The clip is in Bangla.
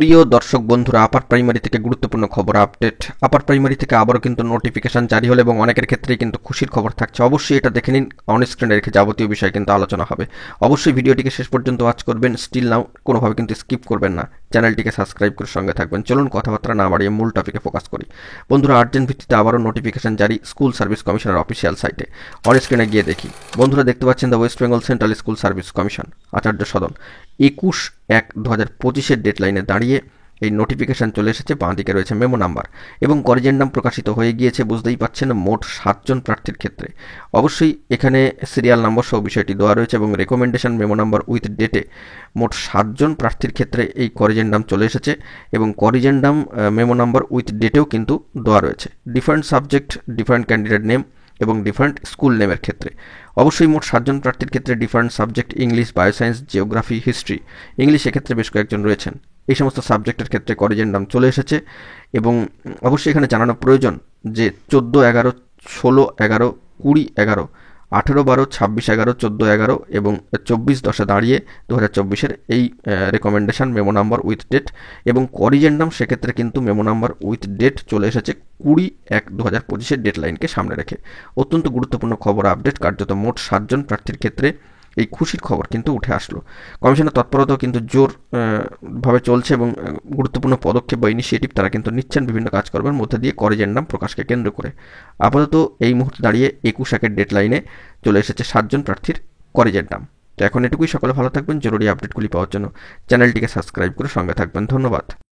প্রিয় দর্শক বন্ধুরা, আপার প্রাইমারি থেকে গুরুত্বপূর্ণ খবর আপডেট। আপার প্রাইমারি থেকে আবারও কিন্তু নোটিফিকেশন জারি হলো এবং অনেকের ক্ষেত্রেই কিন্তু খুশির খবর থাকছে। অবশ্যই এটা দেখে নিন, অন স্ক্রিনে রেখে যাবতীয় বিষয় কিন্তু আলোচনা হবে। অবশ্যই ভিডিওটিকে শেষ পর্যন্ত ওয়াচ করবেন, স্টিল নাও কোনোভাবে কিন্তু স্কিপ করবেন না। চ্যানেলটিকে সাবস্ক্রাইব করে সঙ্গে থাকবেন। চলুন কথাবার্তা না বাড়িয়ে মূল টপিকে ফোকাস করি। বন্ধুরা, আর্জেন্ট ভিত্তিতে আবারও নোটিফিকেশন জারি স্কুল সার্ভিস কমিশনের অফিসিয়াল সাইটে। অন স্ক্রিনে গিয়ে দেখি। বন্ধুরা, দেখতে পাচ্ছেন the West Bengal central school service commission, Acharya Sadan, 21/1/2025 ডেডলাইনে দাঁড়িয়ে এই নোটিফিকেশান চলে এসেছে। বাঁ দিকে রয়েছে মেমো নাম্বার এবং করিজেন্ডাম প্রকাশিত হয়ে গিয়েছে। বুঝতেই পাচ্ছেন মোট 7 জন প্রার্থীর ক্ষেত্রে। অবশ্যই এখানে সিরিয়াল নাম্বার সহ বিষয়টি দেওয়া রয়েছে এবং রেকমেন্ডেশন মেমো নাম্বার উইথ ডেটে মোট 7 জন প্রার্থীর ক্ষেত্রে এই করিজেন্ডাম চলে এসেছে এবং করিজেন্ডাম মেমো নাম্বার উইথ ডেটেও কিন্তু দেওয়া রয়েছে। Different subject, different candidate name এবং ডিফারেন্ট স্কুল নেমের ক্ষেত্রে। অবশ্যই মোট 7 জন প্রার্থীর ক্ষেত্রে different subject English, bioscience, geography, history, English এক্ষেত্রে বেশ কয়েকজন রয়েছেন। এই সমস্ত সাবজেক্টের ক্ষেত্রে করিজেন্ডাম চলে এসেছে এবং অবশ্যই এখানে জানানো প্রয়োজন যে 14/11, 16/11, 20/11, 18/12, 26/11, 14/11 এবং 24/10 দাঁড়িয়ে 2024-এর এই recommendation memo number with date এবং করিজেন্ডাম সেক্ষেত্রে কিন্তু মেমো নাম্বার উইথ ডেট চলে এসেছে 20/1/2025-এর ডেডলাইনকে সামনে রেখে। অত্যন্ত গুরুত্বপূর্ণ খবর আপডেট। কার্যত মোট 7 জন প্রার্থীর ক্ষেত্রে এই খুশির খবর কিন্তু উঠে আসলো। কমিশনের তৎপরতাও কিন্তু জোর ভাবে চলছে এবং গুরুত্বপূর্ণ পদক্ষেপ বা ইনিশিয়েটিভ তারা কিন্তু নিচ্ছেন বিভিন্ন কাজকর্মের মধ্যে দিয়ে করিজেন্ডাম প্রকাশকে কেন্দ্র করে। আপাতত এই মুহূর্তে দাঁড়িয়ে 21/1-এর ডেডলাইনে চলে এসেছে 7 জন প্রার্থীর করিজেন্ডাম। তো এখন এটুকুই। সকলে ভালো থাকবেন। জরুরি আপডেটগুলি পাওয়ার জন্য চ্যানেলটিকে সাবস্ক্রাইব করে সঙ্গে থাকবেন। ধন্যবাদ।